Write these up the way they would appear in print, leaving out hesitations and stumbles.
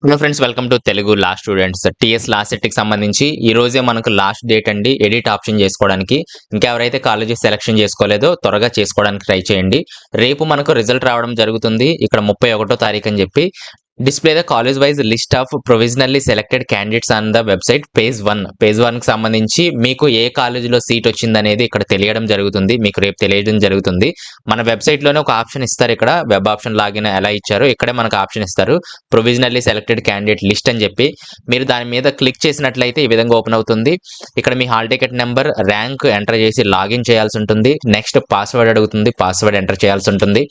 Hello friends, welcome to Telugu law students. TS law సెట్కి సంబంధించి ఈ రోజే మనకు లాస్ట్ డేట్ అండి ఎడిట్ ఆప్షన్ చేసుకోవడానికి. ఇంకా ఎవరైతే కాలేజీ సెలెక్షన్ చేసుకోలేదో త్వరగా చేసుకోవడానికి ట్రై చేయండి. రేపు మనకు రిజల్ట్ రావడం జరుగుతుంది. ఇక్కడ 31వ తారీఖు అని చెప్పి display the college wise list of provisionally selected candidates on the website page 1 కి సంబంధించి మీకు ఏ కాలేజీలో సీట్ వచ్చింది అనేది ఇక్కడ తెలియడం జరుగుతుంది. మీకు రేపు తెలియడం జరుగుతుంది. మన వెబ్సైట్ లోనే ఒక ఆప్షన్ ఇస్తారు. ఇక్కడ వెబ్ ఆప్షన్ లాగిన్ ఎలా ఇచ్చారో ఇక్కడే మనకు ఆప్షన్ ఇస్తారు, ప్రొవిజనల్లీ సెలెక్టెడ్ క్యాండిడేట్ లిస్ట్ అని చెప్పి. మీరు దాని మీద క్లిక్ చేసినట్లయితే ఈ విధంగా ఓపెన్ అవుతుంది. ఇక్కడ మీ hall ticket number, rank enter చేసి లాగిన్ చేయాల్సి ఉంటుంది. నెక్స్ట్ పాస్వర్డ్ అడుగుతుంది, పాస్వర్డ్ ఎంటర్ చేయాల్సి ఉంటుంది.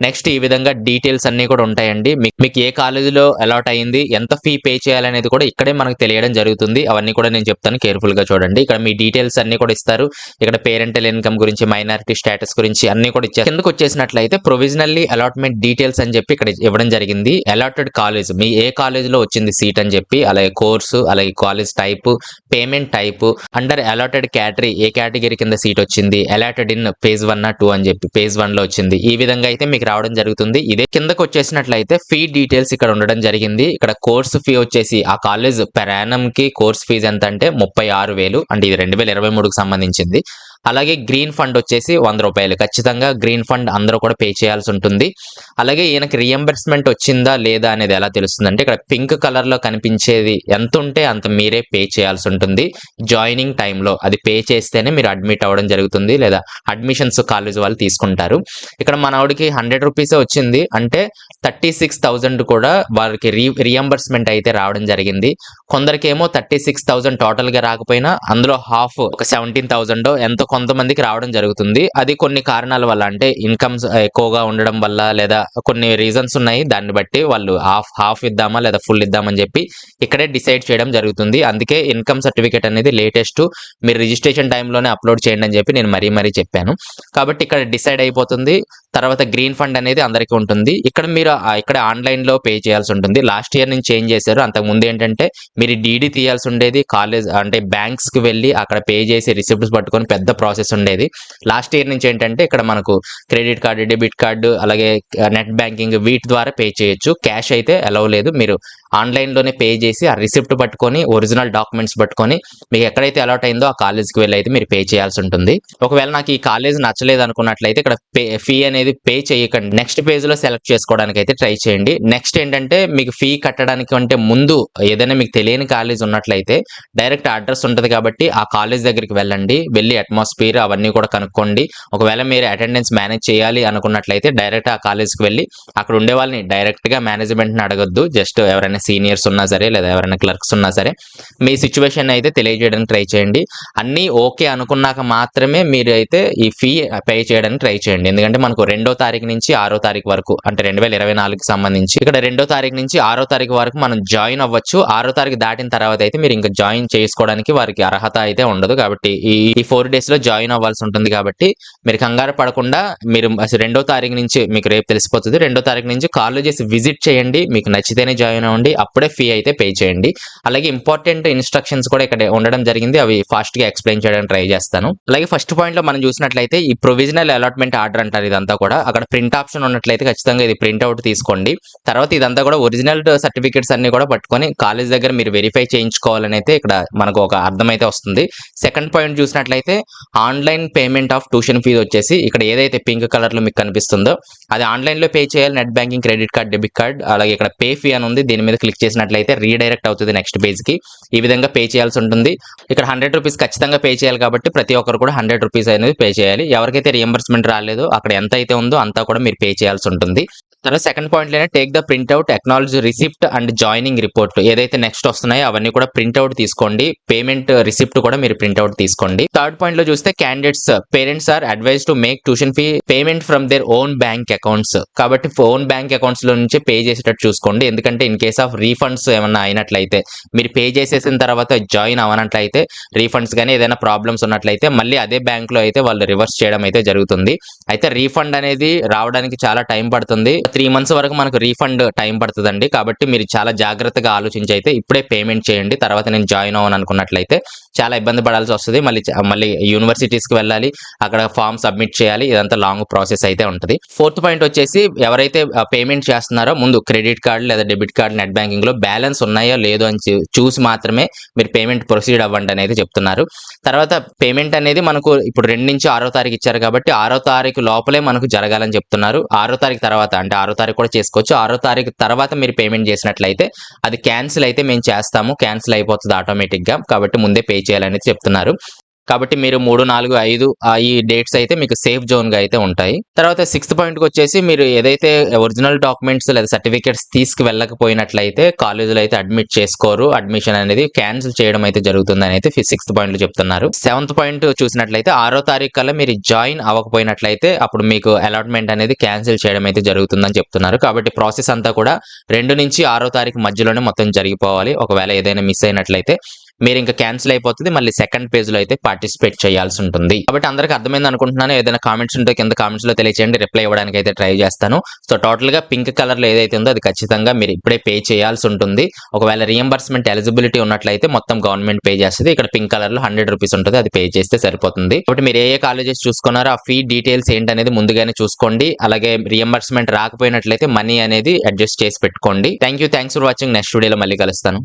నెక్స్ట్ ఈ విధంగా డీటెయిల్స్ అన్ని కూడా ఉంటాయండి. మీకు ఏ కాలేజీలో అలాట్ అయింది, ఎంత ఫీ పే చేయాలనేది కూడా ఇక్కడే మనకు తెలియడం జరుగుతుంది. అవన్నీ కూడా నేను చెప్తాను, కేర్ఫుల్ గా చూడండి. ఇక్కడ మీ డీటెయిల్స్ అన్ని కూడా ఇస్తారు. ఇక్కడ పేరెంటల్ ఇన్కమ్ గురించి, మైనారిటీ స్టేటస్ గురించి అన్ని కూడా ఇచ్చారు. కిందకు వచ్చేసినట్లయితే ప్రొవిజనల్లీ అలాట్మెంట్ డీటెయిల్స్ అని చెప్పి ఇక్కడ ఇవ్వడం జరిగింది. అలాటెడ్ కాలేజ్, మీ ఏ కాలేజీలో వచ్చింది సీట్ అని చెప్పి, అలాగే కోర్సు, అలాగే college type, payment type, under allotted category, ఏ కేటగిరీ కింద సీట్ వచ్చింది, అలాటెడ్ ఇన్ పేజ్ 1 అని చెప్పి పేజ్ 1 లో వచ్చింది. ఈ విధంగా అయితే మీకు రావడం జరుగుతుంది. ఇదే కిందకు వచ్చేసినట్లయితే ఫీ డీటెయిల్స్ ఇక్కడ ఉండడం జరిగింది. ఇక్కడ కోర్సు ఫీ వచ్చేసి ఆ కాలేజ్ పెర్ యానం కి కోర్స్ ఫీజు ఎంత అంటే 36,000, అంటే ఇది 2023కి సంబంధించింది. అలాగే గ్రీన్ ఫండ్ వచ్చేసి 100 రూపాయలు. ఖచ్చితంగా గ్రీన్ ఫండ్ అందరూ కూడా పే చేయాల్సి ఉంటుంది. అలాగే ఈయనకి రియంబర్స్మెంట్ వచ్చిందా లేదా అనేది ఎలా తెలుస్తుందంటే, ఇక్కడ పింక్ కలర్ లో కనిపించేది ఎంత ఉంటే అంత మీరే పే చేయాల్సి ఉంటుంది. జాయినింగ్ టైంలో అది పే చేస్తేనే మీరు అడ్మిట్ అవ్వడం జరుగుతుంది, లేదా అడ్మిషన్స్ కాలేజ్ వాళ్ళు తీసుకుంటారు. ఇక్కడ మనోడికి 100 రూపీసే వచ్చింది, అంటే 36,000 కూడా వారికి రియంబర్స్మెంట్ అయితే రావడం జరిగింది. కొందరికేమో 36,000 టోటల్ గా రాకపోయినా అందులో హాఫ్, ఒక 17,000 ఎంతో కొంతమందికి రావడం జరుగుతుంది. అది కొన్ని కారణాల వల్ల, అంటే ఇన్కమ్స్ ఎక్కువగా ఉండడం వల్ల, లేదా కొన్ని రీజన్స్ ఉన్నాయి. దాన్ని బట్టి వాళ్ళు హాఫ్ ఇద్దామా లేదా ఫుల్ ఇద్దామని చెప్పి ఇక్కడే డిసైడ్ చేయడం జరుగుతుంది. అందుకే ఇన్కమ్ సర్టిఫికేట్ అనేది లేటెస్ట్ మీరు రిజిస్ట్రేషన్ టైంలోనే అప్లోడ్ చేయండి అని చెప్పి నేను మరీ చెప్పాను. కాబట్టి ఇక్కడ డిసైడ్ అయిపోతుంది. తర్వాత గ్రీన్ ఫండ్ అనేది అందరికీ ఉంటుంది. ఇక్కడ మీరు ఇక్కడ ఆన్లైన్ లో పే చేయాల్సి ఉంటుంది. లాస్ట్ ఇయర్ నుంచి చేంజ్ చేశారు. అంతకు ముందు ఏంటంటే మీరు డీడీ తీయాల్సి ఉండేది, కాలేజ్ అంటే బ్యాంక్స్ కి వెళ్ళి అక్కడ పే చేసి రిసిప్ట్స్ పట్టుకొని పెద్ద ప్రాసెస్ ఉండేది. లాస్ట్ ఇయర్ నుంచి ఏంటంటే ఇక్కడ మనకు క్రెడిట్ కార్డు, డెబిట్ కార్డు, అలాగే నెట్ బ్యాంకింగ్ వీటి ద్వారా పే చేయొచ్చు. క్యాష్ అయితే అలౌ లేదు. మీరు ఆన్లైన్ లోనే పే చేసి ఆ రిసిప్ట్ పట్టుకొని, ఒరిజినల్ డాక్యుమెంట్స్ పట్టుకొని, మీకు ఎక్కడైతే అలాట్ అయిందో ఆ కాలేజ్కి వెళ్ళి అయితే మీరు పే చేయాల్సి ఉంటుంది. ఒకవేళ నాకు ఈ కాలేజ్ నచ్చలేదు అనుకున్నట్లయితే ఇక్కడ ఫీ అనేది పే చేయకండి, నెక్స్ట్ పేజ్ లో సెలెక్ట్ చేసుకోవడానికి అయితే ట్రై చేయండి. నెక్స్ట్ ఏంటంటే, మీకు ఫీ కట్టడానికి అంటే ముందు ఏదైనా మీకు తెలియని కాలేజ్ ఉన్నట్లయితే డైరెక్ట్ అడ్రస్ ఉంటుంది కాబట్టి ఆ కాలేజ్ దగ్గరికి వెళ్ళండి. వెళ్ళి అట్మాస్ఫియర్ అవన్నీ కూడా కనుక్కోండి. ఒకవేళ మీరు అటెండెన్స్ మేనేజ్ చేయాలి అనుకున్నట్లయితే డైరెక్ట్ ఆ కాలేజ్కి వెళ్ళి అక్కడ ఉండే వాళ్ళని డైరెక్ట్ గా మేనేజ్మెంట్ ని అడగొద్దు. జస్ట్ ఎవరైనా సీనియర్స్ ఉన్నా సరే, లేదా ఎవరైనా క్లర్క్స్ ఉన్నా సరే మీ సిచ్యువేషన్ అయితే తెలియజేయడానికి ట్రై చేయండి. అన్నీ ఓకే అనుకున్నాక మాత్రమే మీరు అయితే ఈ ఫీ పే చేయడానికి ట్రై చేయండి. ఎందుకంటే మనకు 2వ తారీఖు నుంచి 6వ తారీఖు వరకు, అంటే 2024కి సంబంధించి ఇక్కడ 2వ తారీఖు నుంచి 6వ తారీఖు వరకు మనం జాయిన్ అవ్వచ్చు. 6వ తారీఖు దాటిన తర్వాత అయితే మీరు ఇంకా జాయిన్ చేసుకోవడానికి వారికి అర్హత అయితే ఉండదు. కాబట్టి ఈ 4 డేస్ లో జాయిన్ అవ్వాల్సి ఉంటుంది. కాబట్టి మీరు కంగారు పడకుండా మీరు 2వ తారీఖు నుంచి మీకు రేపు తెలిసిపోతుంది. 2వ తారీఖు నుంచి కాలేజెస్ విజిట్ చేయండి. మీకు నచ్చితేనే జాయిన్ అవ్వండి. అప్పుడే ఫీ అయితే పే చేయండి. అలాగే ఇంపార్టెంట్ ఇన్స్ట్రక్షన్స్ కూడా ఇక్కడ ఉండడం జరిగింది. అవి ఫాస్ట్ గా ఎక్స్ప్లెయిన్ చేయడానికి ట్రై చేస్తాను. అలాగే ఫస్ట్ పాయింట్ లో మనం చూసినట్లయితే ఈ ప్రొవిజనల్ అలాట్మెంట్ ఆర్డర్ అంటారు. ఇదంతా కూడా అక్కడ ప్రింట్ ఆప్షన్ ఉన్నట్లయితే ఖచ్చితంగా ఇది ప్రింట్ అవుట్ తీసుకోండి. తర్వాత ఇదంతా కూడా ఒరిజినల్ సర్టిఫికేట్స్ అన్ని కూడా పట్టుకొని కాలేజ్ దగ్గర మీరు వెరిఫై చేయించుకోవాలని అయితే ఇక్కడ మనకు ఒక అర్థం అయితే వస్తుంది. సెకండ్ పాయింట్ చూసినట్లయితే online payment of tuition fee వచ్చేసి ఇక్కడ ఏదైతే పింక్ కలర్ లో మీకు కనిపిస్తుందో అది ఆన్లైన్ లో పే చేయాలి. Net banking, credit card, debit card, అలాగే ఇక్కడ పే ఫీ అని ఉంది. దీని మీద క్లిక్ చేసినట్లయితే రీడైరెక్ట్ అవుతుంది నెక్స్ట్ పేజ్ కి. ఈ విధంగా పే చేయాల్సి ఉంటుంది. ఇక్కడ 100 రూపీస్ ఖచ్చితంగా పే చేయాలి. కాబట్టి ప్రతి ఒక్కరు కూడా 100 రూపీస్ అనేది పే చేయాలి. ఎవరికైతే రియంబర్స్మెంట్ రాలేదో అక్కడ ఎంత అయితే ఉందో అంతా కూడా మీరు పే చేయాల్సి ఉంటుంది. తర్వాత సెకండ్ పాయింట్ లోనే take the printout, acknowledge receipt and joining report ఏదైతే నెక్స్ట్ వస్తున్నాయో అవన్నీ కూడా ప్రింట్అవుట్ తీసుకోండి. పేమెంట్ రిసిప్ట్ కూడా మీరు ప్రింట్అవుట్ తీసుకోండి. థర్డ్ పాయింట్ లో చూస్తే candidates parents are advise to make tuition fee payment from their own bank accounts. కాబట్టి ఓన్ బ్యాంక్ అకౌంట్స్ లో నుంచి పే చేసేటట్టు చూసుకోండి. ఎందుకంటే ఇన్ కేస్ ఆఫ్ రీఫండ్స్ ఏమన్నా అయినట్లయితే, మీరు పే చేసేసిన తర్వాత జాయిన్ అవనట్లయితే, రీఫండ్స్ కానీ ఏదైనా ప్రాబ్లమ్స్ ఉన్నట్లయితే మళ్ళీ అదే బ్యాంక్ లో అయితే వాళ్ళు రివర్స్ చేయడం అయితే జరుగుతుంది. అయితే రీఫండ్ అనేది రావడానికి చాలా టైం పడుతుంది. 3 months వరకు మనకు రీఫండ్ టైం పడుతుందండి. కాబట్టి మీరు చాలా జాగ్రత్తగా ఆలోచించి అయితే ఇప్పుడే పేమెంట్ చేయండి. తర్వాత నేను జాయిన్ అవ్వను అనుకున్నట్లయితే చాలా ఇబ్బంది పడాల్సి వస్తుంది. మళ్ళీ యూనివర్సిటీస్‌కి వెళ్ళాలి. అక్కడ ఫార్మ్ సబ్మిట్ చేయాలి. ఇదంతా లాంగ్ ప్రాసెస్ అయితే ఉంటది. ఫోర్త్ పాయింట్ వచ్చేసి ఎవరైతే పేమెంట్ చేస్తున్నారో ముందు క్రెడిట్ కార్డ్ లేదా డెబిట్ కార్డ్ నెట్ బ్యాంకింగ్‌లో బ్యాలెన్స్ ఉన్నాయో లేదో అని చూసి మాత్రమే మీరు పేమెంట్ ప్రొసీడ్ అవ్వండి అనేది చెప్తున్నారు. తర్వాత పేమెంట్ అనేది మనకు ఇప్పుడు 2-6 తారీఖు ఇచ్చారు కాబట్టి 6 తారీఖు లోపలే మనకు జరగాలని చెప్తున్నారు. 6 తారీఖు తర్వాత అంటే 6 తారీఖు కూడా చేసుకోవచ్చు. 6 తారీఖు తర్వాత మీరు పేమెంట్ చేసినట్లయితే అది క్యాన్సిల్ అయితే మేము చేస్తాము. క్యాన్సిల్ అయిపోతది ఆటోమేటిక్‌గా. కాబట్టి ముందే పే చేయాలనేది చెప్తున్నారు. కాబట్టి మీరు 3, 4, 5 ఈ డేట్స్ అయితే మీకు సేఫ్ జోన్‌గా అయితే ఉంటాయి. తర్వాత సిక్స్త్ పాయింట్‌కొచ్చేసి మీరు ఏదైతే ఒరిజినల్ డాక్యుమెంట్స్ లేదా సర్టిఫికేట్స్ తీసుకువెళ్ళకపోయినట్లయితే కాలేజీలో అయితే అడ్మిట్ చేసుకోరు. అడ్మిషన్ అనేది క్యాన్సిల్ చేయడం అయితే జరుగుతుందని అయితే సిక్స్త్ పాయింట్‌లో చెప్తున్నారు. సెవెంత్ పాయింట్ చూసినట్లయితే 6 తారీఖు కల్లా మీరు జాయిన్ అవ్వకపోయినట్లయితే అప్పుడు మీకు అలాట్‌మెంట్ అనేది క్యాన్సిల్ చేయడం అయితే జరుగుతుందని చెప్తున్నారు. కాబట్టి ప్రాసెస్ అంతా కూడా 2-6 తారీఖు మధ్యలోనే మొత్తం జరిగిపోవాలి. ఒకవేళ ఏదైనా మిస్ అయినట్లయితే మీరింక క్యాన్సిల్ అయిపోతది. మళ్ళీ సెకండ్ పేజ్‌లో అయితే పార్టిసిపేట్ చేయాల్సి ఉంటుంది. కాబట్టి అందరికి అర్థమైంది అనుకుంటున్నాను. ఏదైనా కామెంట్స్ ఉంటే కింద కామెంట్స్‌లో తెలియచేయండి. రిప్లై ఇవ్వడానికి అయితే ట్రై చేస్తాను. సో టోటల్‌గా పింక్ కలర్‌లో ఏదైతే ఉందో అది ఖచ్చితంగా మీరు ఇప్పుడే పే చేయాల్సి ఉంటుంది. ఒకవేళ రీయింబర్స్‌మెంట్ ఎలిజిబిలిటీ ఉన్నట్లయితే మొత్తం గవర్నమెంట్ పే చేస్తది. ఇక్కడ పింక్ కలర్‌లో ₹100 ఉంటది. అది పే చేస్తే సరిపోతుంది. కాబట్టి మీరు ఏ కాలేజెస్ చూసుకున్నారో ఆ ఫీ డీటెయిల్స్ ఏంటనేది ముందుగానే చూసుకోండి. అలాగే రీయింబర్స్‌మెంట్ రాకపోయినట్లయితే మనీ అనేది అడ్జస్ట్ చేసి పెట్టుకోండి. Thanks for watching. నెక్స్ట్ వీడియోలో మళ్ళీ కలుస్తాను.